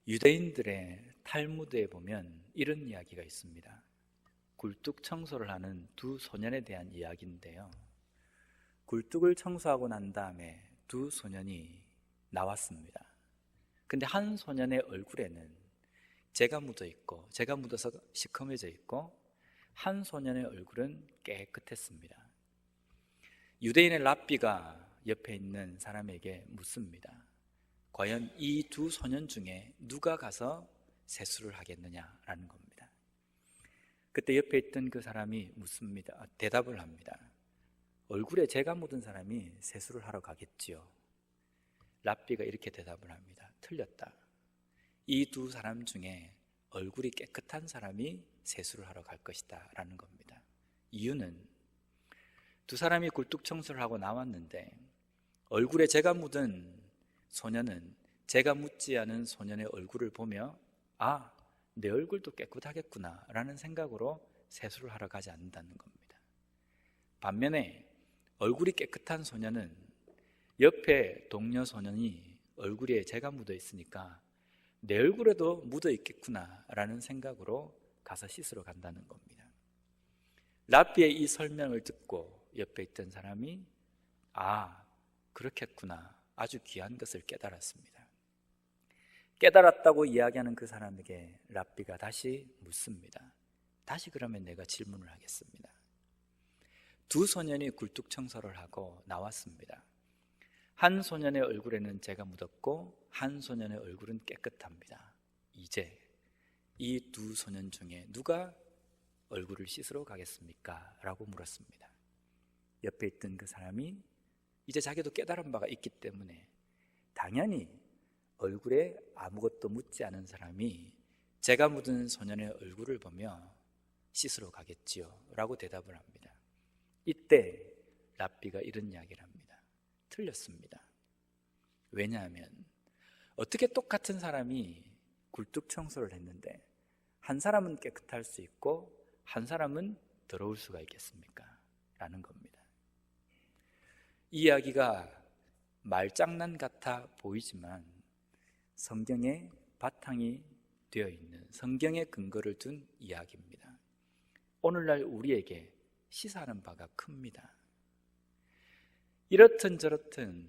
유대인들의 탈무드에 보면 이런 이야기가 있습니다. 굴뚝 청소를 하는 두 소년에 대한 이야기인데요. 굴뚝을 청소하고 난 다음에 두 소년이 나왔습니다. 근데 한 소년의 얼굴에는 재가 묻어 있고, 재가 묻어서 시커매져 있고, 한 소년의 얼굴은 깨끗했습니다. 유대인의 랍비가 옆에 있는 사람에게 묻습니다. 과연 이 두 소년 중에 누가 가서 세수를 하겠느냐라는 겁니다. 그때 옆에 있던 그 사람이 묻습니다. 대답을 합니다. 얼굴에 재가 묻은 사람이 세수를 하러 가겠지요. 랍비가 이렇게 대답을 합니다. 틀렸다. 이 두 사람 중에 얼굴이 깨끗한 사람이 세수를 하러 갈 것이다 라는 겁니다. 이유는 두 사람이 굴뚝 청소를 하고 나왔는데 얼굴에 재가 묻은 소년은 재가 묻지 않은 소년의 얼굴을 보며 아, 내 얼굴도 깨끗하겠구나 라는 생각으로 세수를 하러 가지 않는다는 겁니다. 반면에 얼굴이 깨끗한 소년은 옆에 동료 소년이 얼굴에 재가 묻어 있으니까 내 얼굴에도 묻어 있겠구나 라는 생각으로 가서 씻으러 간다는 겁니다. 랍비의 이 설명을 듣고 옆에 있던 사람이 아, 그렇겠구나, 아주 귀한 것을 깨달았습니다. 깨달았다고 이야기하는 그 사람에게 랍비가 다시 묻습니다. 다시 그러면 내가 질문을 하겠습니다. 두 소년이 굴뚝 청소를 하고 나왔습니다. 한 소년의 얼굴에는 재가 묻었고 한 소년의 얼굴은 깨끗합니다. 이제 이 두 소년 중에 누가 얼굴을 씻으러 가겠습니까? 라고 물었습니다. 옆에 있던 그 사람이 이제 자기도 깨달은 바가 있기 때문에 당연히 얼굴에 아무것도 묻지 않은 사람이 재가 묻은 소년의 얼굴을 보며 씻으러 가겠지요 라고 대답을 합니다. 이때 랍비가 이런 이야기를 합니다. 틀렸습니다. 왜냐하면 어떻게 똑같은 사람이 굴뚝 청소를 했는데 한 사람은 깨끗할 수 있고 한 사람은 더러울 수가 있겠습니까? 라는 겁니다. 이 이야기가 말장난 같아 보이지만 성경에 바탕이 되어 있는, 성경에 근거를 둔 이야기입니다. 오늘날 우리에게 시사하는 바가 큽니다. 이렇든 저렇든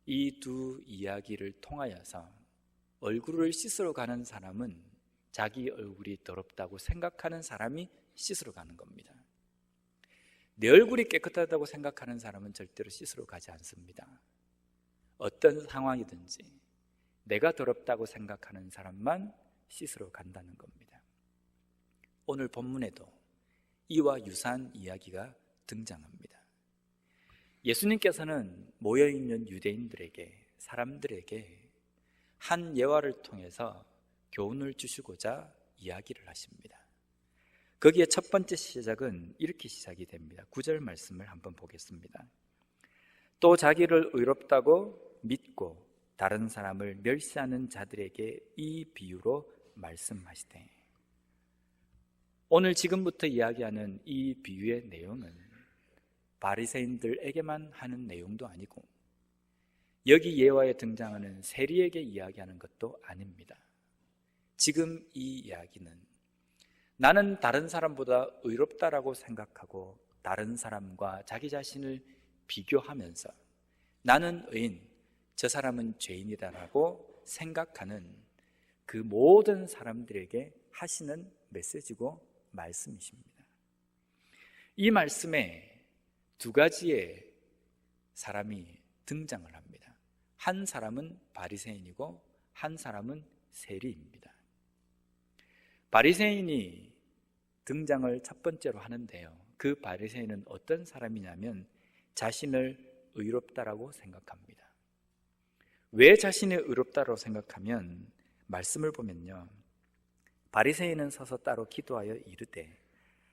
이 두 이야기를 통하여서 얼굴을 씻으러 가는 사람은 자기 얼굴이 더럽다고 생각하는 사람이 씻으러 가는 겁니다. 내 얼굴이 깨끗하다고 생각하는 사람은 절대로 씻으러 가지 않습니다. 어떤 상황이든지 내가 더럽다고 생각하는 사람만 씻으러 간다는 겁니다. 오늘 본문에도 이와 유사한 이야기가 등장합니다. 예수님께서는 모여있는 유대인들에게, 사람들에게 한 예화를 통해서 교훈을 주시고자 이야기를 하십니다. 거기에 첫 번째 시작은 이렇게 시작이 됩니다. 9절 말씀을 한번 보겠습니다. 또 자기를 의롭다고 믿고 다른 사람을 멸시하는 자들에게 이 비유로 말씀하시되, 오늘 지금부터 이야기하는 이 비유의 내용은 바리새인들에게만 하는 내용도 아니고 여기 예화에 등장하는 세리에게 이야기하는 것도 아닙니다. 지금 이 이야기는 나는 다른 사람보다 의롭다라고 생각하고 다른 사람과 자기 자신을 비교하면서 나는 의인, 저 사람은 죄인이다라고 생각하는 그 모든 사람들에게 하시는 메시지고 말씀이십니다. 이 말씀에 두 가지의 사람이 등장을 합니다. 한 사람은 바리새인이고 한 사람은 세리입니다. 바리새인이 등장을 첫 번째로 하는데요, 그 바리새인은 어떤 사람이냐면 자신을 의롭다라고 생각합니다. 왜 자신이 의롭다라고 생각하면 말씀을 보면요, 바리새인은 서서 따로 기도하여 이르되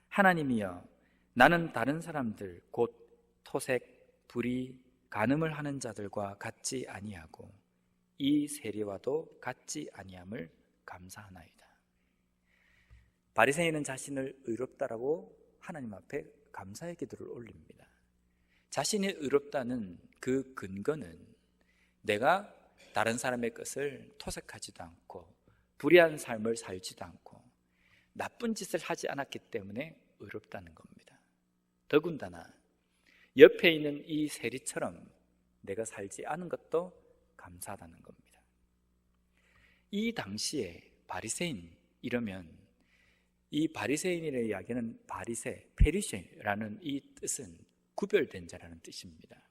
하나님이여, 나는 다른 사람들 곧 토색, 불의, 간음을 하는 자들과 같지 아니하고 이 세리와도 같지 아니함을 감사하나이다. 바리새인은 자신을 의롭다라고 하나님 앞에 감사의 기도를 올립니다. 자신이 의롭다는 그 근거는 내가 다른 사람의 것을 토색하지도 않고 불의한 삶을 살지도 않고 나쁜 짓을 하지 않았기 때문에 의롭다는 겁니다. 더군다나 옆에 있는 이 세리처럼 내가 살지 않은 것도 감사하다는 겁니다. 이 당시에 바리새인 이러면 이 바리새인이라는 이야기는 바리새, 페리새라는 이 뜻은 구별된 자라는 뜻입니다.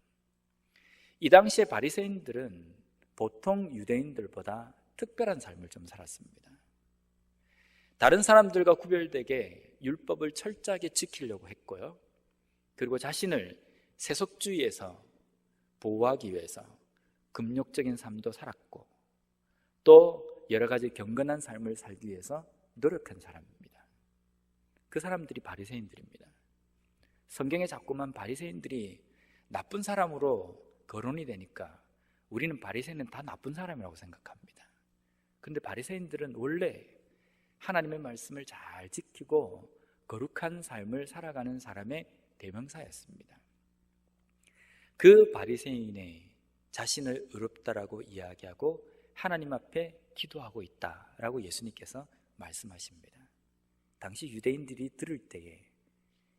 이 당시에 바리새인들은 보통 유대인들보다 특별한 삶을 좀 살았습니다. 다른 사람들과 구별되게 율법을 철저하게 지키려고 했고요. 그리고 자신을 세속주의에서 보호하기 위해서 금욕적인 삶도 살았고 또 여러 가지 경건한 삶을 살기 위해서 노력한 사람입니다. 그 사람들이 바리새인들입니다. 성경에 자꾸만 바리새인들이 나쁜 사람으로 거론이 되니까 우리는 바리새인은 다 나쁜 사람이라고 생각합니다. 그런데 바리새인들은 원래 하나님의 말씀을 잘 지키고 거룩한 삶을 살아가는 사람의 대명사였습니다. 그 바리새인의 자신을 의롭다라고 이야기하고 하나님 앞에 기도하고 있다라고 예수님께서 말씀하십니다. 당시 유대인들이 들을 때에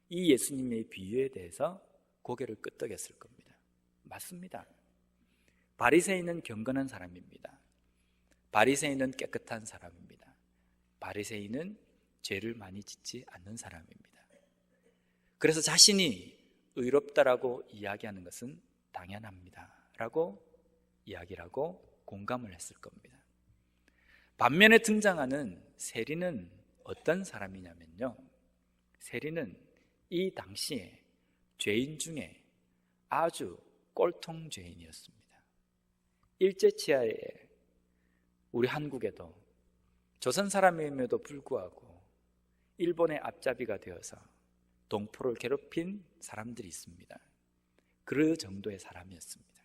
이 예수님의 비유에 대해서 고개를 끄덕였을 겁니다. 맞습니다. 바리새인은 경건한 사람입니다. 바리새인은 깨끗한 사람입니다. 바리새인은 죄를 많이 짓지 않는 사람입니다. 그래서 자신이 의롭다라고 이야기하는 것은 당연합니다 라고 이야기를 하고 공감을 했을 겁니다. 반면에 등장하는 세리는 어떤 사람이냐면요, 세리는 이 당시에 죄인 중에 아주 꼴통 죄인이었습니다. 일제치하에 우리 한국에도 조선 사람임에도 불구하고 일본의 앞잡이가 되어서 동포를 괴롭힌 사람들이 있습니다. 그 정도의 사람이었습니다.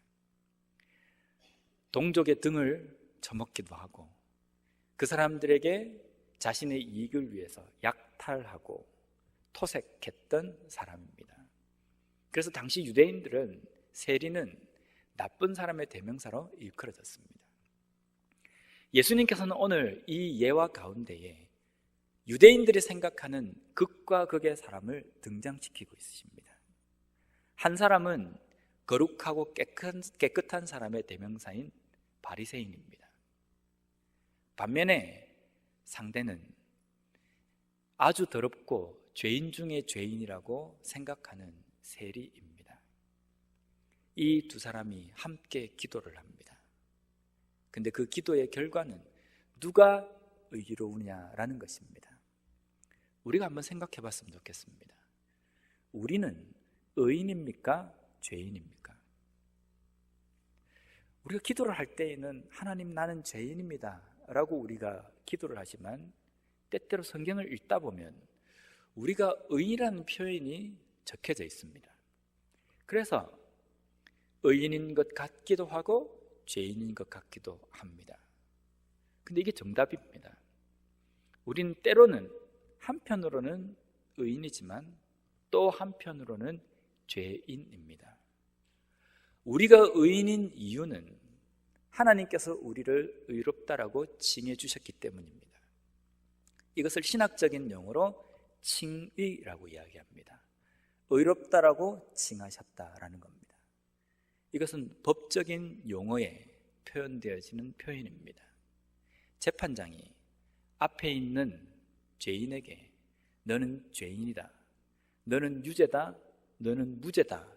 동족의 등을 쳐먹기도 하고 그 사람들에게 자신의 이익을 위해서 약탈하고 토색했던 사람입니다. 그래서 당시 유대인들은 세리는 나쁜 사람의 대명사로 일컬어졌습니다. 예수님께서는 오늘 이 예화 가운데에 유대인들이 생각하는 극과 극의 사람을 등장시키고 있으십니다. 한 사람은 거룩하고 깨끗한 사람의 대명사인 바리새인입니다. 반면에 상대는 아주 더럽고 죄인 중에 죄인이라고 생각하는 세리입니다. 이 두 사람이 함께 기도를 합니다. 근데 그 기도의 결과는 누가 의로우냐라는 것입니다. 우리가 한번 생각해 봤으면 좋겠습니다. 우리는 의인입니까? 죄인입니까? 우리가 기도를 할 때에는 하나님 나는 죄인입니다 라고 우리가 기도를 하지만 때때로 성경을 읽다 보면 우리가 의인이라는 표현이 적혀져 있습니다. 그래서 의인인 것 같기도 하고 죄인인 것 같기도 합니다. 근데 이게 정답입니다. 우리는 때로는 한편으로는 의인이지만 또 한편으로는 죄인입니다. 우리가 의인인 이유는 하나님께서 우리를 의롭다라고 칭해 주셨기 때문입니다. 이것을 신학적인 용어로 칭의라고 이야기합니다. 의롭다라고 칭하셨다라는 겁니다. 이것은 법적인 용어에 표현되어지는 표현입니다. 재판장이 앞에 있는 죄인에게 너는 죄인이다, 너는 유죄다, 너는 무죄다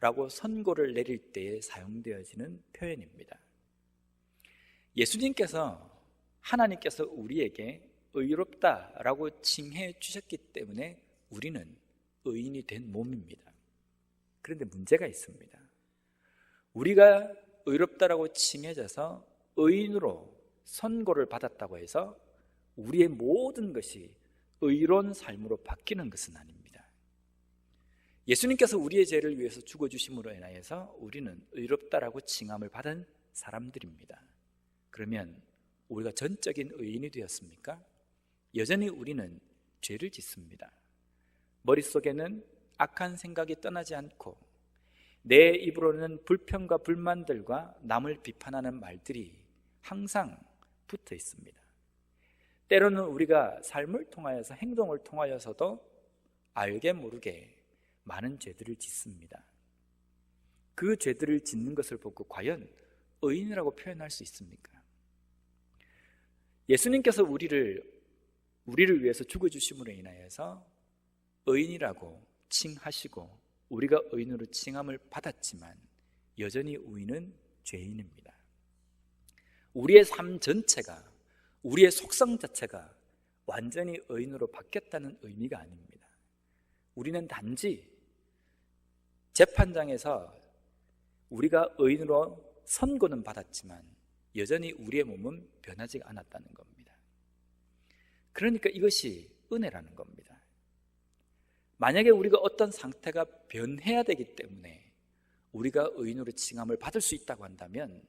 라고 선고를 내릴 때에 사용되어지는 표현입니다. 예수님께서 하나님께서 우리에게 의롭다라고 칭해 주셨기 때문에 우리는 의인이 된 몸입니다. 그런데 문제가 있습니다. 우리가 의롭다라고 칭해져서 의인으로 선고를 받았다고 해서 우리의 모든 것이 의로운 삶으로 바뀌는 것은 아닙니다. 예수님께서 우리의 죄를 위해서 죽어주심으로 인하여서 우리는 의롭다라고 칭함을 받은 사람들입니다. 그러면 우리가 전적인 의인이 되었습니까? 여전히 우리는 죄를 짓습니다. 머릿속에는 악한 생각이 떠나지 않고 내 입으로는 불평과 불만들과 남을 비판하는 말들이 항상 붙어 있습니다. 때로는 우리가 삶을 통하여서 행동을 통하여서도 알게 모르게 많은 죄들을 짓습니다. 그 죄들을 짓는 것을 보고 과연 의인이라고 표현할 수 있습니까? 예수님께서 우리를 위해서 죽어주심으로 인하여서 의인이라고 칭하시고 우리가 의인으로 칭함을 받았지만 여전히 우리는 죄인입니다. 우리의 삶 전체가, 우리의 속성 자체가 완전히 의인으로 바뀌었다는 의미가 아닙니다. 우리는 단지 재판장에서 우리가 의인으로 선고는 받았지만 여전히 우리의 몸은 변하지 않았다는 겁니다. 그러니까 이것이 은혜라는 겁니다. 만약에 우리가 어떤 상태가 변해야 되기 때문에 우리가 의인으로 칭함을 받을 수 있다고 한다면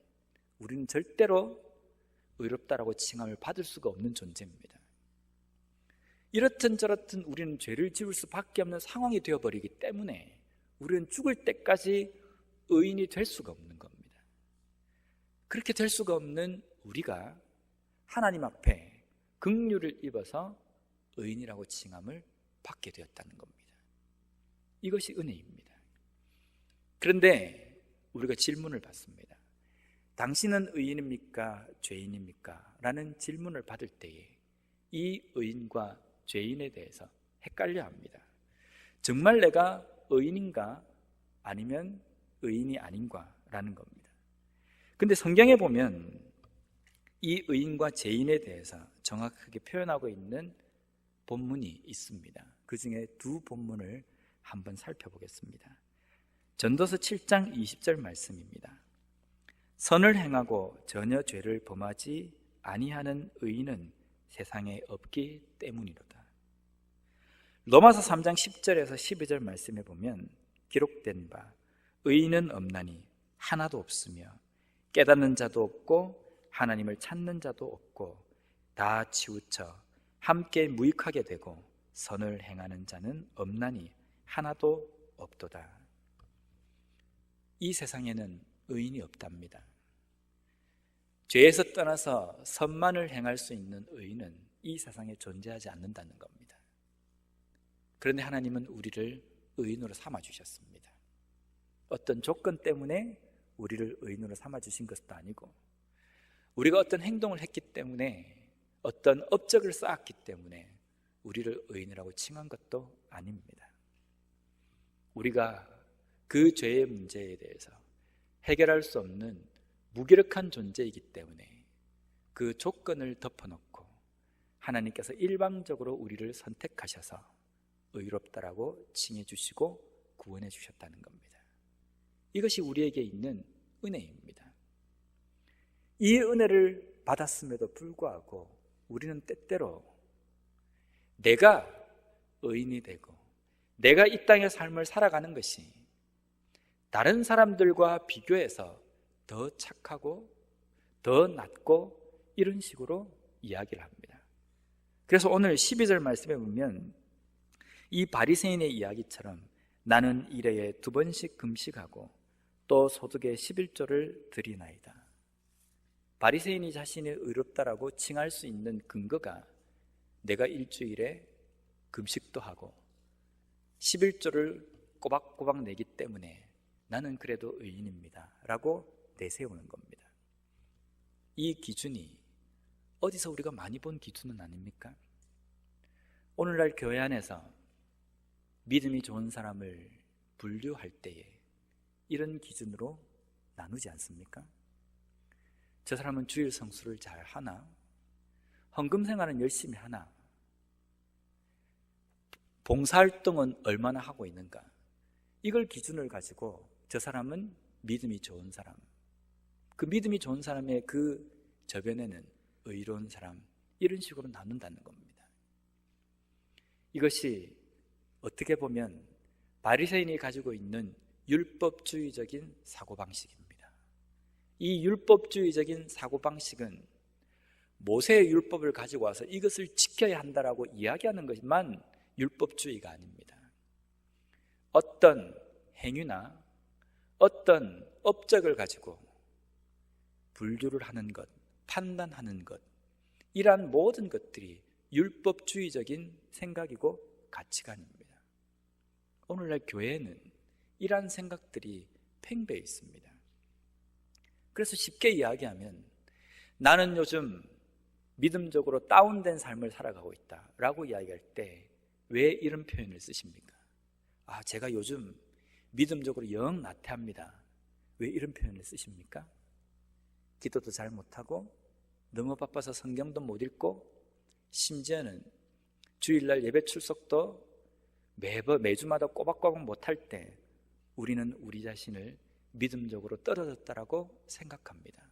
우리는 절대로 의롭다라고 칭함을 받을 수가 없는 존재입니다. 이렇든 저렇든 우리는 죄를 지을 수밖에 없는 상황이 되어버리기 때문에 우리는 죽을 때까지 의인이 될 수가 없는 겁니다. 그렇게 될 수가 없는 우리가 하나님 앞에 긍휼을 입어서 의인이라고 칭함을 받게 되었다는 겁니다. 이것이 은혜입니다. 그런데 우리가 질문을 받습니다. 당신은 의인입니까? 죄인입니까? 라는 질문을 받을 때에 이 의인과 죄인에 대해서 헷갈려 합니다. 정말 내가 의인인가? 아니면 의인이 아닌가? 라는 겁니다. 근데 성경에 보면 이 의인과 죄인에 대해서 정확하게 표현하고 있는 본문이 있습니다. 그 중에 두 본문을 한번 살펴보겠습니다. 전도서 7장 20절 말씀입니다. 선을 행하고 전혀 죄를 범하지 아니하는 의인은 세상에 없기 때문이로다. 로마서 3장 10절에서 12절 말씀에 보면 기록된 바 의인은 없나니 하나도 없으며 깨닫는 자도 없고 하나님을 찾는 자도 없고 다 치우쳐 함께 무익하게 되고 선을 행하는 자는 없나니 하나도 없도다. 이 세상에는 의인이 없답니다. 죄에서 떠나서 선만을 행할 수 있는 의인은 이 세상에 존재하지 않는다는 겁니다. 그런데 하나님은 우리를 의인으로 삼아주셨습니다. 어떤 조건 때문에 우리를 의인으로 삼아주신 것도 아니고 우리가 어떤 행동을 했기 때문에 어떤 업적을 쌓았기 때문에 우리를 의인이라고 칭한 것도 아닙니다. 우리가 그 죄의 문제에 대해서 해결할 수 없는 무기력한 존재이기 때문에 그 조건을 덮어놓고 하나님께서 일방적으로 우리를 선택하셔서 의롭다라고 칭해 주시고 구원해 주셨다는 겁니다. 이것이 우리에게 있는 은혜입니다. 이 은혜를 받았음에도 불구하고 우리는 때때로 내가 의인이 되고 내가 이 땅의 삶을 살아가는 것이 다른 사람들과 비교해서 더 착하고 더 낫고 이런 식으로 이야기를 합니다. 그래서 오늘 12절 말씀에 보면 이 바리새인의 이야기처럼 나는 일회에 2번씩 금식하고 또 소득의 11조를 드리나이다. 바리새인이 자신이 의롭다라고 칭할 수 있는 근거가 내가 일주일에 금식도 하고 11조를 꼬박꼬박 내기 때문에 나는 그래도 의인입니다 라고 내세우는 겁니다. 이 기준이 어디서 우리가 많이 본 기준은 아닙니까? 오늘날 교회 안에서 믿음이 좋은 사람을 분류할 때에 이런 기준으로 나누지 않습니까? 저 사람은 주일 성수를 잘 하나? 헌금 생활은 열심히 하나? 봉사활동은 얼마나 하고 있는가? 이걸 기준을 가지고 저 사람은 믿음이 좋은 사람, 그 믿음이 좋은 사람의 그 저변에는 의로운 사람, 이런 식으로 나눈다는 겁니다. 이것이 어떻게 보면 바리새인이 가지고 있는 율법주의적인 사고방식입니다. 이 율법주의적인 사고방식은 모세의 율법을 가지고 와서 이것을 지켜야 한다라고 이야기하는 것만 율법주의가 아닙니다. 어떤 행위나 어떤 업적을 가지고 분류를 하는 것, 판단하는 것, 이러한 모든 것들이 율법주의적인 생각이고 가치관입니다. 오늘날 교회에는 이러한 생각들이 팽배해 있습니다. 그래서 쉽게 이야기하면 나는 요즘 믿음적으로 다운된 삶을 살아가고 있다 라고 이야기할 때 왜 이런 표현을 쓰십니까? 제가 요즘 믿음적으로 영 나태합니다. 왜 이런 표현을 쓰십니까? 기도도 잘 못하고 너무 바빠서 성경도 못 읽고 심지어는 주일날 예배 출석도 매주마다 꼬박꼬박 못할 때 우리는 우리 자신을 믿음적으로 떨어졌다라고 생각합니다.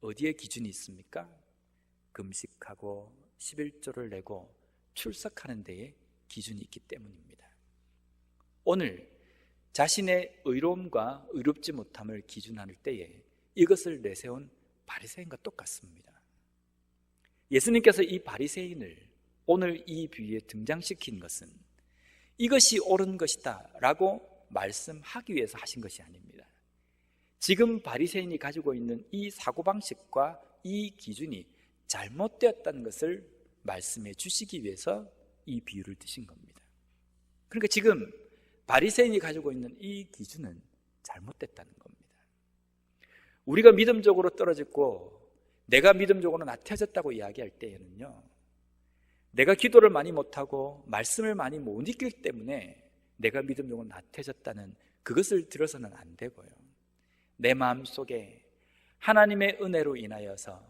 어디에 기준이 있습니까? 금식하고 11조를 내고 출석하는 데에 기준이 있기 때문입니다. 오늘 자신의 의로움과 의롭지 못함을 기준할 때에 이것을 내세운 바리새인과 똑같습니다. 예수님께서 이 바리새인을 오늘 이 비유에 등장시킨 것은 이것이 옳은 것이다 라고 말씀하기 위해서 하신 것이 아닙니다. 지금 바리새인이 가지고 있는 이 사고방식과 이 기준이 잘못되었다는 것을 말씀해 주시기 위해서 이 비유를 드신 겁니다. 그러니까 지금 바리새인이 가지고 있는 이 기준은 잘못됐다는 겁니다. 우리가 믿음적으로 떨어졌고 내가 믿음적으로 나태해졌다고 이야기할 때에는요, 내가 기도를 많이 못하고 말씀을 많이 못 읽기 때문에 내가 믿음적으로 나태해졌다는 그것을 들어서는 안 되고요, 내 마음속에 하나님의 은혜로 인하여서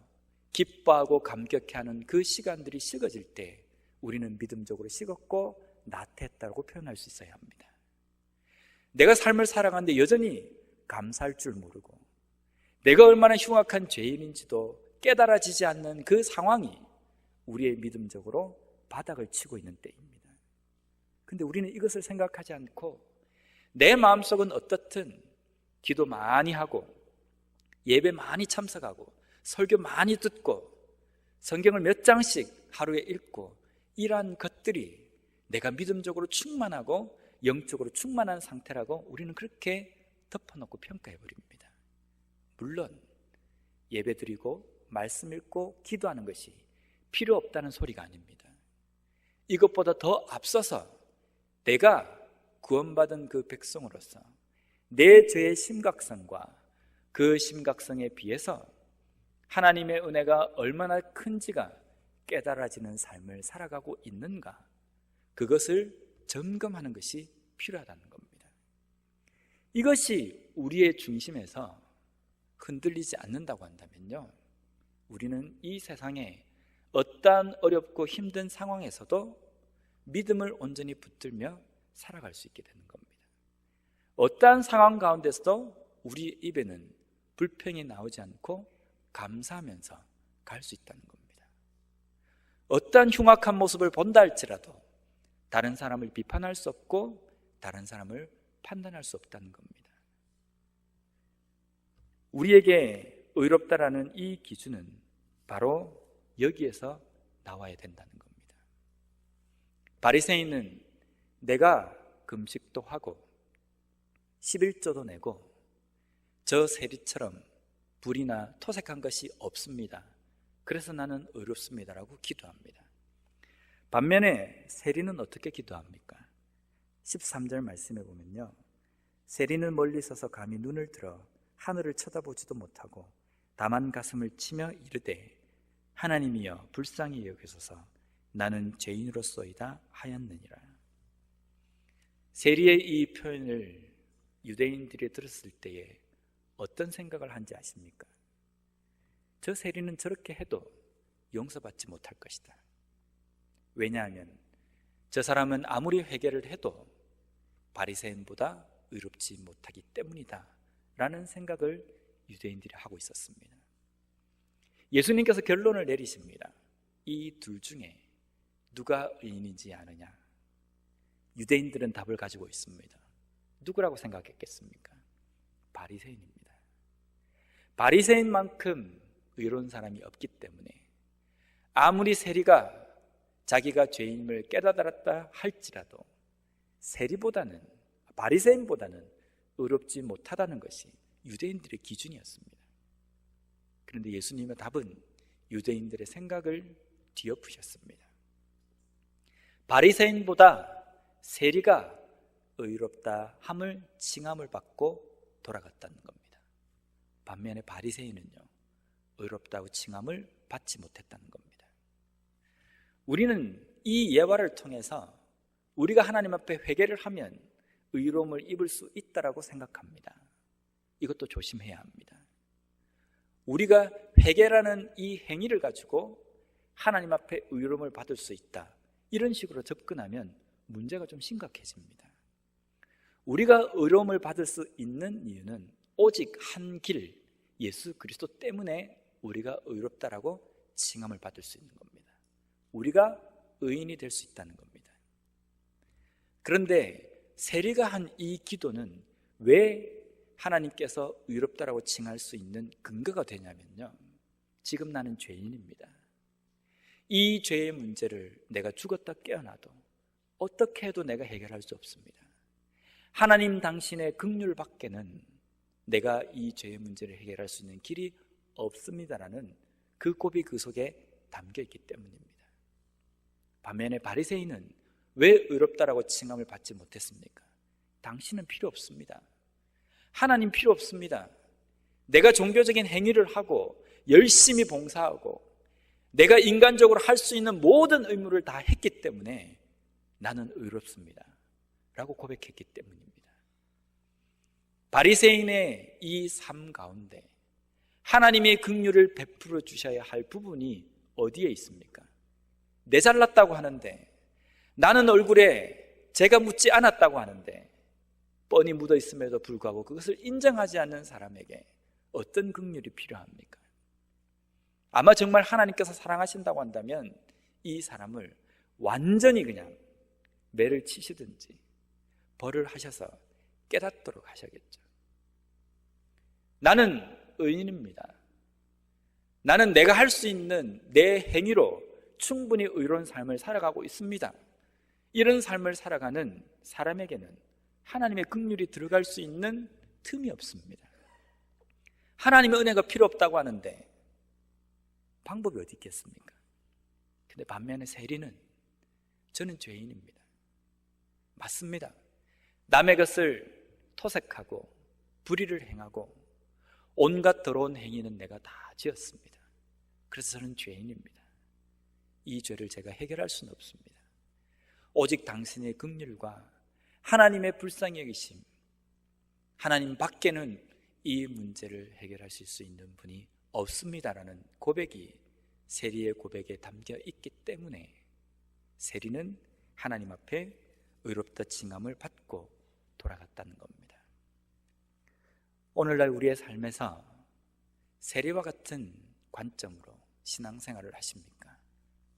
기뻐하고 감격해하는 그 시간들이 식어질 때 우리는 믿음적으로 식었고 나태했다고 표현할 수 있어야 합니다. 내가 삶을 살아가는데 여전히 감사할 줄 모르고 내가 얼마나 흉악한 죄인인지도 깨달아지지 않는 그 상황이 우리의 믿음적으로 바닥을 치고 있는 때입니다. 그런데 우리는 이것을 생각하지 않고 내 마음속은 어떻든 기도 많이 하고 예배 많이 참석하고 설교 많이 듣고 성경을 몇 장씩 하루에 읽고 이러한 것들이 내가 믿음적으로 충만하고 영적으로 충만한 상태라고 우리는 그렇게 덮어놓고 평가해버립니다. 물론 예배드리고 말씀 읽고 기도하는 것이 필요 없다는 소리가 아닙니다. 이것보다 더 앞서서 내가 구원받은 그 백성으로서 내 죄의 심각성과 그 심각성에 비해서 하나님의 은혜가 얼마나 큰지가 깨달아지는 삶을 살아가고 있는가, 그것을 점검하는 것이 필요하다는 겁니다. 이것이 우리의 중심에서 흔들리지 않는다고 한다면요, 우리는 이 세상에 어떠한 어렵고 힘든 상황에서도 믿음을 온전히 붙들며 살아갈 수 있게 되는 겁니다. 어떠한 상황 가운데서도 우리 입에는 불평이 나오지 않고 감사하면서 갈 수 있다는 겁니다. 어떠한 흉악한 모습을 본다 할지라도 다른 사람을 비판할 수 없고 다른 사람을 판단할 수 없다는 겁니다. 우리에게 의롭다라는 이 기준은 바로 여기에서 나와야 된다는 겁니다. 바리새인은 내가 금식도 하고 11조도 내고 저 세리처럼 불이나 토색한 것이 없습니다. 그래서 나는 의롭습니다라고 기도합니다. 반면에 세리는 어떻게 기도합니까? 13절 말씀해 보면요, 세리는 멀리 서서 감히 눈을 들어 하늘을 쳐다보지도 못하고 다만 가슴을 치며 이르되 하나님이여 불쌍히 여기소서 나는 죄인으로소이다 하였느니라. 세리의 이 표현을 유대인들이 들었을 때에 어떤 생각을 한지 아십니까? 저 세리는 저렇게 해도 용서받지 못할 것이다. 왜냐하면 저 사람은 아무리 회개를 해도 바리새인보다 의롭지 못하기 때문이다 라는 생각을 유대인들이 하고 있었습니다. 예수님께서 결론을 내리십니다. 이 둘 중에 누가 의인이지 아느냐? 유대인들은 답을 가지고 있습니다. 누구라고 생각했겠습니까? 바리새인입니다. 바리새인만큼 의로운 사람이 없기 때문에 아무리 세리가 자기가 죄인임을 깨달았다 할지라도 세리보다는, 바리새인보다는 의롭지 못하다는 것이 유대인들의 기준이었습니다. 그런데 예수님의 답은 유대인들의 생각을 뒤엎으셨습니다. 바리새인보다 세리가 의롭다 함을 칭함을 받고 돌아갔다는 겁니다. 반면에 바리새인은요, 의롭다고 칭함을 받지 못했다는 겁니다. 우리는 이 예화를 통해서 우리가 하나님 앞에 회개를 하면 의로움을 입을 수 있다라고 생각합니다. 이것도 조심해야 합니다. 우리가 회개라는 이 행위를 가지고 하나님 앞에 의로움을 받을 수 있다, 이런 식으로 접근하면 문제가 좀 심각해집니다. 우리가 의로움을 받을 수 있는 이유는 오직 한 길, 예수 그리스도 때문에 우리가 의롭다라고 칭함을 받을 수 있는 겁니다. 우리가 의인이 될 수 있다는 겁니다. 그런데 세리가 한 이 기도는 왜 하나님께서 의롭다라고 칭할 수 있는 근거가 되냐면요, 지금 나는 죄인입니다. 이 죄의 문제를 내가 죽었다 깨어나도 어떻게 해도 내가 해결할 수 없습니다. 하나님 당신의 긍휼 밖에는 내가 이 죄의 문제를 해결할 수 있는 길이 없습니다라는 그 고비 그 속에 담겨 있기 때문입니다. 반면에 바리새인은 왜 의롭다라고 칭함을 받지 못했습니까? 당신은 필요 없습니다. 하나님 필요 없습니다. 내가 종교적인 행위를 하고 열심히 봉사하고 내가 인간적으로 할 수 있는 모든 의무를 다 했기 때문에 나는 의롭습니다 라고 고백했기 때문입니다. 바리새인의 이 삶 가운데 하나님의 긍휼을 베풀어 주셔야 할 부분이 어디에 있습니까? 내 잘났다고 하는데, 나는 얼굴에 죄가 묻지 않았다고 하는데, 뻔히 묻어 있음에도 불구하고 그것을 인정하지 않는 사람에게 어떤 긍휼이 필요합니까? 아마 정말 하나님께서 사랑하신다고 한다면 이 사람을 완전히 그냥 매를 치시든지 벌을 하셔서 깨닫도록 하셔야겠죠. 나는 의인입니다. 나는 내가 할 수 있는 내 행위로 충분히 의로운 삶을 살아가고 있습니다. 이런 삶을 살아가는 사람에게는 하나님의 긍휼이 들어갈 수 있는 틈이 없습니다. 하나님의 은혜가 필요 없다고 하는데 방법이 어디 있겠습니까? 근데 반면에 세리는, 저는 죄인입니다. 맞습니다. 남의 것을 토색하고 불의를 행하고 온갖 더러운 행위는 내가 다 지었습니다. 그래서 저는 죄인입니다. 이 죄를 제가 해결할 수는 없습니다. 오직 당신의 긍휼과 하나님의 불쌍히 여기심, 하나님 밖에는 이 문제를 해결하실 수 있는 분이 없습니다라는 고백이 세리의 고백에 담겨 있기 때문에 세리는 하나님 앞에 의롭다 칭함을 받고 돌아갔다는 겁니다. 오늘날 우리의 삶에서 세리와 같은 관점으로 신앙생활을 하십니까?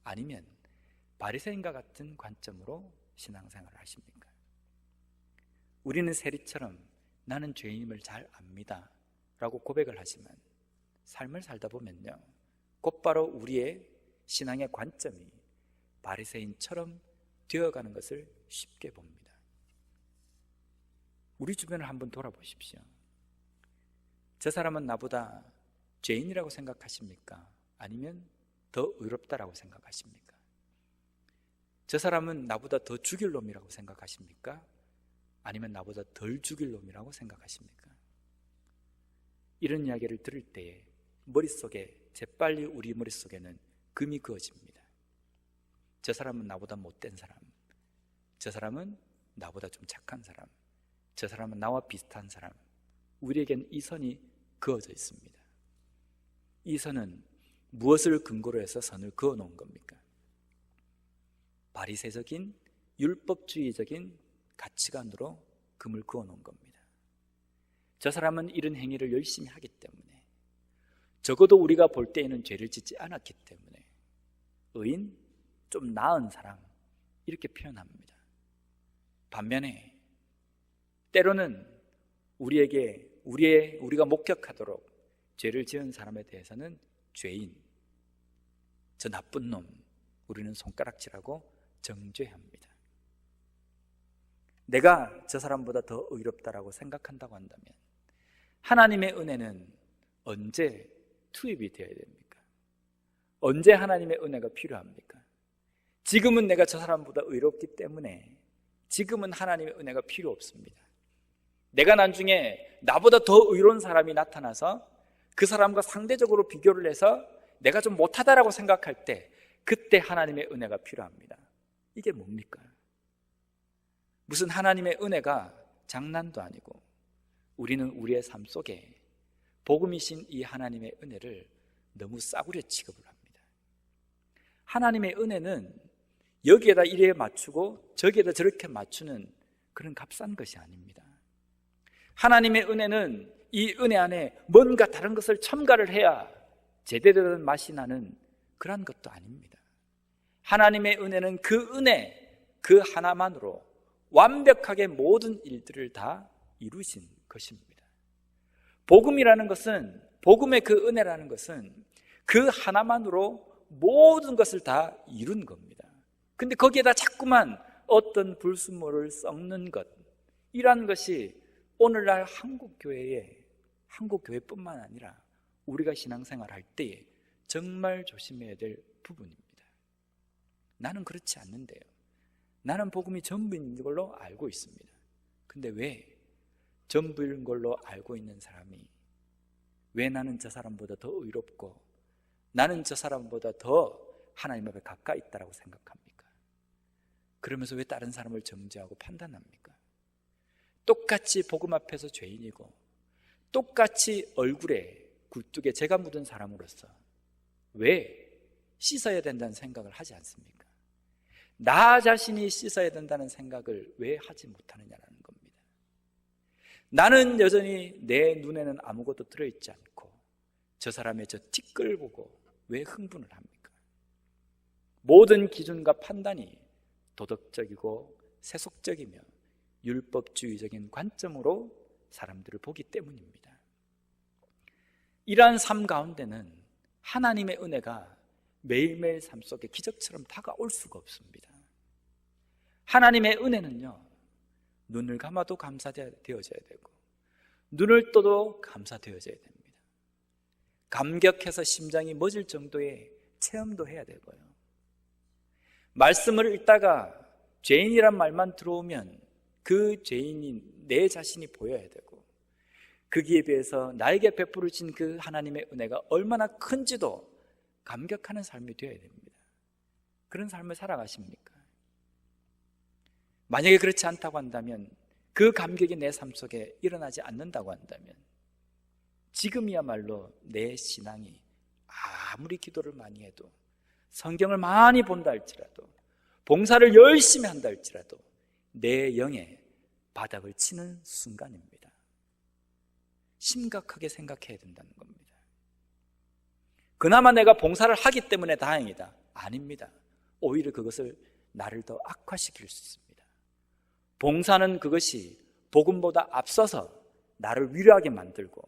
아니면 바리새인과 같은 관점으로 신앙생활을 하십니까? 우리는 세리처럼 나는 죄인임을 잘 압니다 라고 고백을 하지만 삶을 살다 보면요, 곧바로 우리의 신앙의 관점이 바리새인처럼 되어가는 것을 쉽게 봅니다. 우리 주변을 한번 돌아보십시오. 저 사람은 나보다 죄인이라고 생각하십니까? 아니면 더 의롭다라고 생각하십니까? 저 사람은 나보다 더 죽일 놈이라고 생각하십니까? 아니면 나보다 덜 죽일 놈이라고 생각하십니까? 이런 이야기를 들을 때에 머릿속에, 재빨리 우리 머릿속에는 금이 그어집니다. 저 사람은 나보다 못된 사람, 저 사람은 나보다 좀 착한 사람, 저 사람은 나와 비슷한 사람, 우리에겐 이 선이 그어져 있습니다. 이 선은 무엇을 근거로 해서 선을 그어 놓은 겁니까? 바리새적인 율법주의적인 가치관으로 금을 그어 놓은 겁니다. 저 사람은 이런 행위를 열심히 하기 때문에, 적어도 우리가 볼 때에는 죄를 짓지 않았기 때문에 의인, 좀 나은 사람, 이렇게 표현합니다. 반면에 때로는 우리가 목격하도록 죄를 지은 사람에 대해서는 죄인, 저 나쁜 놈, 우리는 손가락질하고 정죄합니다. 내가 저 사람보다 더 의롭다라고 생각한다고 한다면 하나님의 은혜는 언제 투입이 되어야 됩니까? 언제 하나님의 은혜가 필요합니까? 지금은 내가 저 사람보다 의롭기 때문에 지금은 하나님의 은혜가 필요 없습니다. 내가 나중에 나보다 더 의로운 사람이 나타나서 그 사람과 상대적으로 비교를 해서 내가 좀 못하다라고 생각할 때 그때 하나님의 은혜가 필요합니다. 이게 뭡니까? 무슨 하나님의 은혜가 장난도 아니고 우리는 우리의 삶 속에 복음이신 이 하나님의 은혜를 너무 싸구려 취급을 합니다. 하나님의 은혜는 여기에다 이래 맞추고 저기에다 저렇게 맞추는 그런 값싼 것이 아닙니다. 하나님의 은혜는 이 은혜 안에 뭔가 다른 것을 첨가를 해야 제대로 된 맛이 나는 그런 것도 아닙니다. 하나님의 은혜는 그 은혜 그 하나만으로 완벽하게 모든 일들을 다 이루신 것입니다. 복음이라는 것은, 복음의 그 은혜라는 것은 그 하나만으로 모든 것을 다 이룬 겁니다. 근데 거기에다 자꾸만 어떤 불순물을 섞는 것, 이란 것이 오늘날 한국교회뿐만 아니라 우리가 신앙생활 할 때에 정말 조심해야 될 부분입니다. 나는 그렇지 않는데요. 나는 복음이 전부인 걸로 알고 있습니다. 근데 왜 전부인 걸로 알고 있는 사람이 왜 나는 저 사람보다 더 의롭고 나는 저 사람보다 더 하나님 앞에 가까이 있다고 생각합니까? 그러면서 왜 다른 사람을 정죄하고 판단합니까? 똑같이 복음 앞에서 죄인이고 똑같이 얼굴에 굴뚝에 재가 묻은 사람으로서 왜 씻어야 된다는 생각을 하지 않습니까? 나 자신이 씻어야 된다는 생각을 왜 하지 못하느냐는 겁니다. 나는 여전히 내 눈에는 아무것도 들어있지 않고 저 사람의 저 티끌 보고 왜 흥분을 합니까? 모든 기준과 판단이 도덕적이고 세속적이며 율법주의적인 관점으로 사람들을 보기 때문입니다. 이러한 삶 가운데는 하나님의 은혜가 매일매일 삶 속에 기적처럼 다가올 수가 없습니다. 하나님의 은혜는요, 눈을 감아도 감사되어져야 되고 눈을 떠도 감사되어져야 됩니다. 감격해서 심장이 멎을 정도의 체험도 해야 되고요. 말씀을 읽다가 죄인이란 말만 들어오면 그 죄인이 내 자신이 보여야 되고 거기에 비해서 나에게 베풀어진 그 하나님의 은혜가 얼마나 큰지도 감격하는 삶이 되어야 됩니다. 그런 삶을 살아가십니까? 만약에 그렇지 않다고 한다면, 그 감격이 내 삶 속에 일어나지 않는다고 한다면 지금이야말로 내 신앙이 아무리 기도를 많이 해도 성경을 많이 본다 할지라도 봉사를 열심히 한다 할지라도 내 영에 바닥을 치는 순간입니다. 심각하게 생각해야 된다는 겁니다. 그나마 내가 봉사를 하기 때문에 다행이다. 아닙니다. 오히려 그것을 나를 더 악화시킬 수 있습니다. 봉사는 그것이 복음보다 앞서서 나를 위로하게 만들고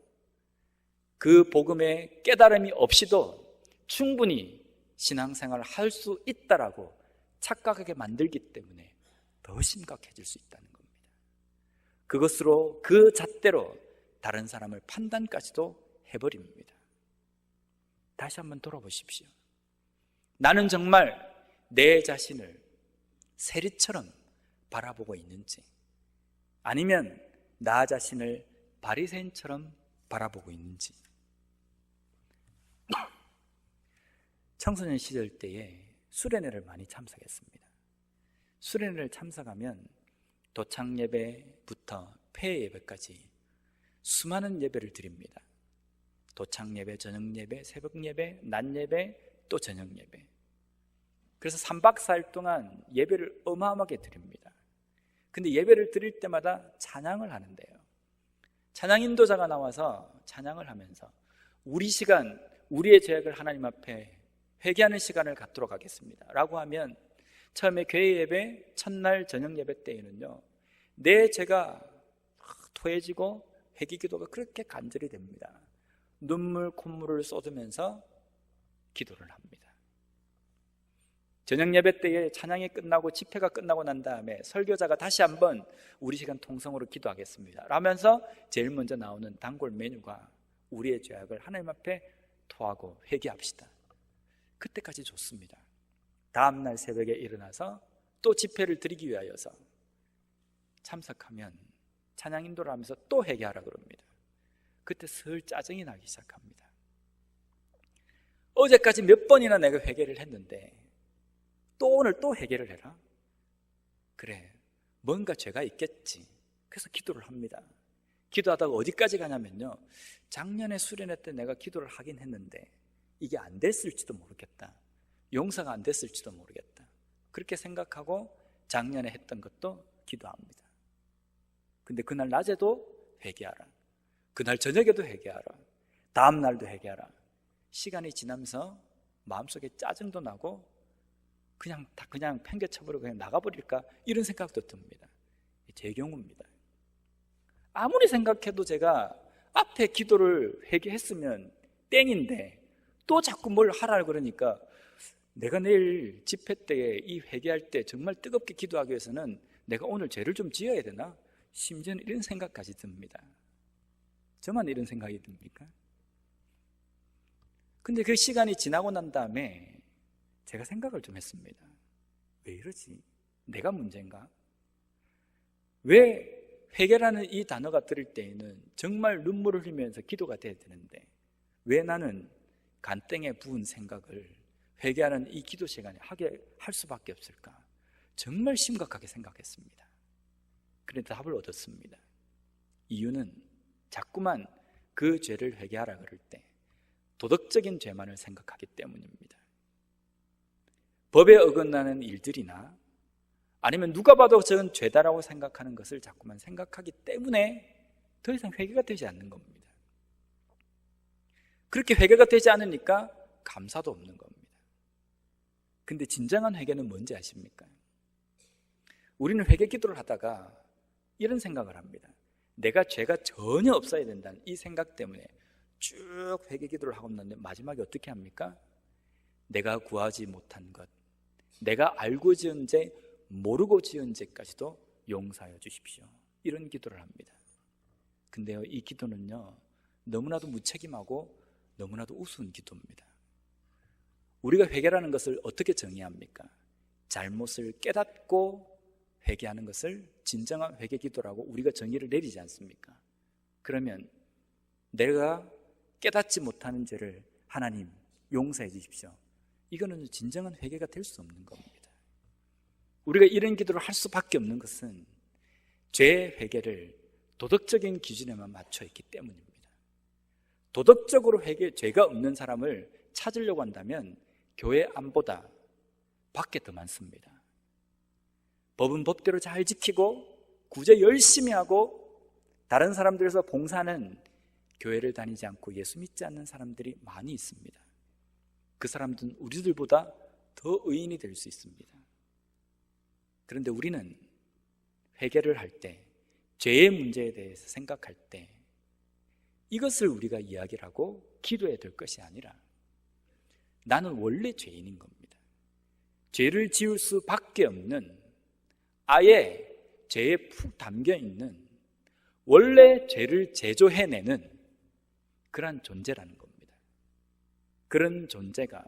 그 복음의 깨달음이 없이도 충분히 신앙생활을 할 수 있다라고 착각하게 만들기 때문에 더 심각해질 수 있다는 겁니다. 그것으로 그 잣대로 다른 사람을 판단까지도 해버립니다. 다시 한번 돌아보십시오. 나는 정말 내 자신을 세리처럼 바라보고 있는지, 아니면 나 자신을 바리새인처럼 바라보고 있는지. 청소년 시절 때에 수련회를 많이 참석했습니다. 수련회를 참석하면 도착 예배부터 폐 예배까지 수많은 예배를 드립니다. 도착 예배, 저녁 예배, 새벽 예배, 낮 예배, 또 저녁 예배. 그래서 3박 4일 동안 예배를 어마어마하게 드립니다. 근데 예배를 드릴 때마다 찬양을 하는데요, 찬양 인도자가 나와서 찬양을 하면서 우리 시간, 우리의 죄악을 하나님 앞에 회개하는 시간을 갖도록 하겠습니다 라고 하면, 처음에 교회 예배 첫날 저녁 예배 때에는요, 내 죄가 토해지고 회개 기도가 그렇게 간절히 됩니다. 눈물 콧물을 쏟으면서 기도를 합니다. 저녁 예배 때에 찬양이 끝나고 집회가 끝나고 난 다음에 설교자가 다시 한번 우리 시간 통성으로 기도하겠습니다 라면서 제일 먼저 나오는 단골 메뉴가 우리의 죄악을 하나님 앞에 토하고 회개합시다. 그때까지 좋습니다. 다음날 새벽에 일어나서 또 집회를 드리기 위하여서 참석하면 찬양 인도를 하면서 또 회개하라 그럽니다. 그때 슬 짜증이 나기 시작합니다. 어제까지 몇 번이나 내가 회개를 했는데 또 오늘 또 회개를 해라? 그래, 뭔가 죄가 있겠지. 그래서 기도를 합니다. 기도하다가 어디까지 가냐면요, 작년에 수련회 때 내가 기도를 하긴 했는데 이게 안 됐을지도 모르겠다, 용서가 안 됐을지도 모르겠다, 그렇게 생각하고 작년에 했던 것도 기도합니다. 근데 그날 낮에도 회개하라, 그날 저녁에도 회개하라, 다음 날도 회개하라. 시간이 지나면서 마음속에 짜증도 나고 그냥 팽개쳐버리고 그냥 나가버릴까, 이런 생각도 듭니다. 제 경우입니다. 아무리 생각해도 제가 앞에 기도를 회개했으면 땡인데 또 자꾸 뭘 하라고 그러니까 내가 내일 집회 때 이 회개할 때 정말 뜨겁게 기도하기 위해서는 내가 오늘 죄를 좀 지어야 되나? 심지어는 이런 생각까지 듭니다. 저만 이런 생각이 듭니까? 근데 그 시간이 지나고 난 다음에 제가 생각을 좀 했습니다. 왜 이러지? 내가 문제인가? 왜 회개라는 이 단어가 들을 때에는 정말 눈물을 흘리면서 기도가 돼야 되는데 왜 나는 간땡에 부은 생각을 회개하는 이 기도 시간에 할 수밖에 없을까? 정말 심각하게 생각했습니다. 그런데 답을 얻었습니다. 이유는 자꾸만 그 죄를 회개하라 그럴 때 도덕적인 죄만을 생각하기 때문입니다. 법에 어긋나는 일들이나 아니면 누가 봐도 저건 죄다라고 생각하는 것을 자꾸만 생각하기 때문에 더 이상 회개가 되지 않는 겁니다. 그렇게 회개가 되지 않으니까 감사도 없는 겁니다. 근데 진정한 회개는 뭔지 아십니까? 우리는 회개 기도를 하다가 이런 생각을 합니다. 내가 죄가 전혀 없어야 된다는 이 생각 때문에 쭉 회개 기도를 하고 났는데 마지막에 어떻게 합니까? 내가 구하지 못한 것, 내가 알고 지은 죄, 모르고 지은 죄까지도 용서하여 주십시오, 이런 기도를 합니다. 근데요, 이 기도는요 너무나도 무책임하고 너무나도 우스운 기도입니다. 우리가 회개라는 것을 어떻게 정의합니까? 잘못을 깨닫고 회개하는 것을 진정한 회개 기도라고 우리가 정의를 내리지 않습니까? 그러면 내가 깨닫지 못하는 죄를 하나님 용서해 주십시오, 이거는 진정한 회개가 될 수 없는 겁니다. 우리가 이런 기도를 할 수밖에 없는 것은 죄의 회개를 도덕적인 기준에만 맞춰 있기 때문입니다. 도덕적으로 죄가 없는 사람을 찾으려고 한다면 교회 안보다 밖에 더 많습니다. 법은 법대로 잘 지키고 구제 열심히 하고 다른 사람들에서 봉사는 교회를 다니지 않고 예수 믿지 않는 사람들이 많이 있습니다. 그 사람들은 우리들보다 더 의인이 될 수 있습니다. 그런데 우리는 회개를 할 때, 죄의 문제에 대해서 생각할 때 이것을 우리가 이야기를 하고 기도해야 될 것이 아니라 나는 원래 죄인인 겁니다. 죄를 지을 수밖에 없는, 아예 죄에 푹 담겨있는, 원래 죄를 제조해내는 그런 존재라는 겁니다. 그런 존재가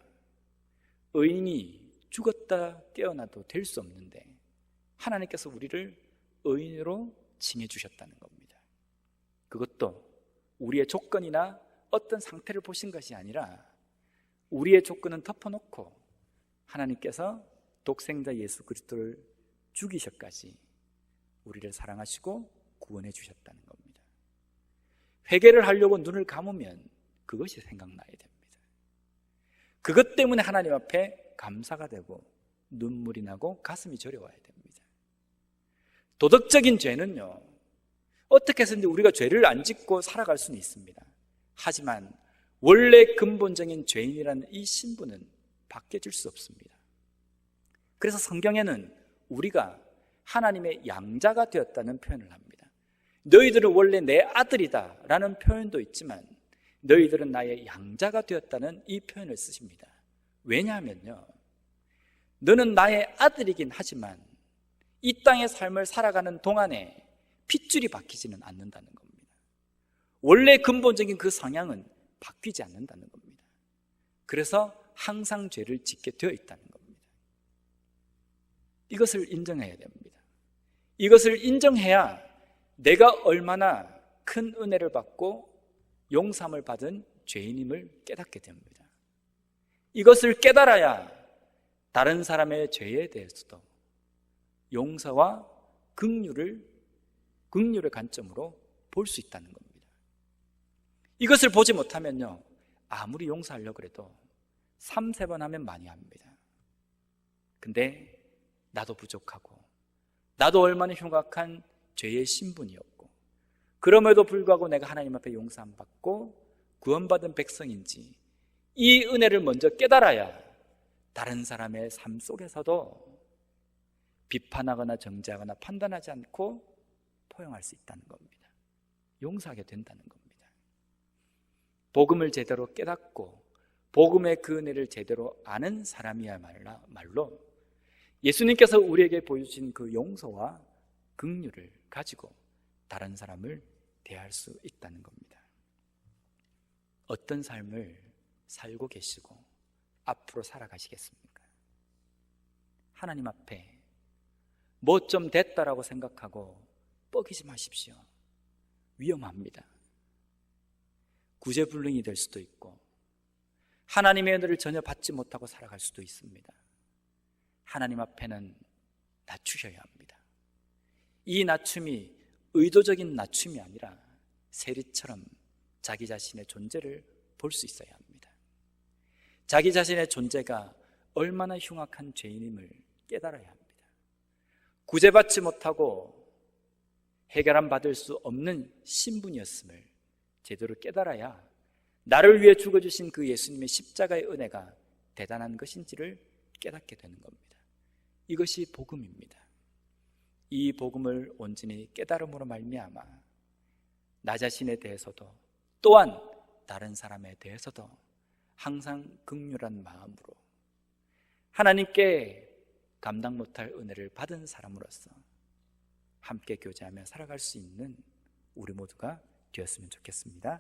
의인이 죽었다 깨어나도 될 수 없는데 하나님께서 우리를 의인으로 칭해 주셨다는 겁니다. 그것도 우리의 조건이나 어떤 상태를 보신 것이 아니라 우리의 조건은 덮어놓고 하나님께서 독생자 예수 그리스도를 죽이셔까지 우리를 사랑하시고 구원해 주셨다는 겁니다. 회개를 하려고 눈을 감으면 그것이 생각나야 됩니다. 그것 때문에 하나님 앞에 감사가 되고 눈물이 나고 가슴이 저려와야 됩니다. 도덕적인 죄는요, 어떻게 해서든지 우리가 죄를 안 짓고 살아갈 수는 있습니다. 하지만 원래 근본적인 죄인이라는 이 신분은 바뀌어질 수 없습니다. 그래서 성경에는 우리가 하나님의 양자가 되었다는 표현을 합니다. 너희들은 원래 내 아들이다 라는 표현도 있지만 너희들은 나의 양자가 되었다는 이 표현을 쓰십니다. 왜냐하면요, 너는 나의 아들이긴 하지만 이 땅의 삶을 살아가는 동안에 핏줄이 바뀌지는 않는다는 겁니다. 원래 근본적인 그 성향은 바뀌지 않는다는 겁니다. 그래서 항상 죄를 짓게 되어 있다는 겁니다. 이것을 인정해야 됩니다. 이것을 인정해야 내가 얼마나 큰 은혜를 받고 용서함을 받은 죄인임을 깨닫게 됩니다. 이것을 깨달아야 다른 사람의 죄에 대해서도 용서와 긍휼의 관점으로 볼 수 있다는 겁니다. 이것을 보지 못하면요, 아무리 용서하려고 해도 3-4번 하면 많이 합니다. 근데 나도 부족하고 나도 얼마나 흉악한 죄의 신분이었고, 그럼에도 불구하고 내가 하나님 앞에 용서 안 받고 구원받은 백성인지 이 은혜를 먼저 깨달아야 다른 사람의 삶 속에서도 비판하거나 정죄하거나 판단하지 않고 포용할 수 있다는 겁니다. 용서하게 된다는 겁니다. 복음을 제대로 깨닫고 복음의 그 은혜를 제대로 아는 사람이야말로 예수님께서 우리에게 보여주신 그 용서와 긍휼을 가지고 다른 사람을 대할 수 있다는 겁니다. 어떤 삶을 살고 계시고 앞으로 살아가시겠습니까? 하나님 앞에 뭐 좀 됐다라고 생각하고 뻐기지 마십시오. 위험합니다. 구제불능이 될 수도 있고 하나님의 은혜를 전혀 받지 못하고 살아갈 수도 있습니다. 하나님 앞에는 낮추셔야 합니다. 이 낮춤이 의도적인 낮춤이 아니라 세리처럼 자기 자신의 존재를 볼 수 있어야 합니다. 자기 자신의 존재가 얼마나 흉악한 죄인임을 깨달아야 합니다. 구제받지 못하고 해결함 받을 수 없는 신분이었음을 제대로 깨달아야 나를 위해 죽어주신 그 예수님의 십자가의 은혜가 대단한 것인지를 깨닫게 되는 겁니다. 이것이 복음입니다. 이 복음을 온전히 깨달음으로 말미암아 나 자신에 대해서도 또한 다른 사람에 대해서도 항상 긍휼한 마음으로 하나님께 감당 못할 은혜를 받은 사람으로서 함께 교제하며 살아갈 수 있는 우리 모두가 되었으면 좋겠습니다.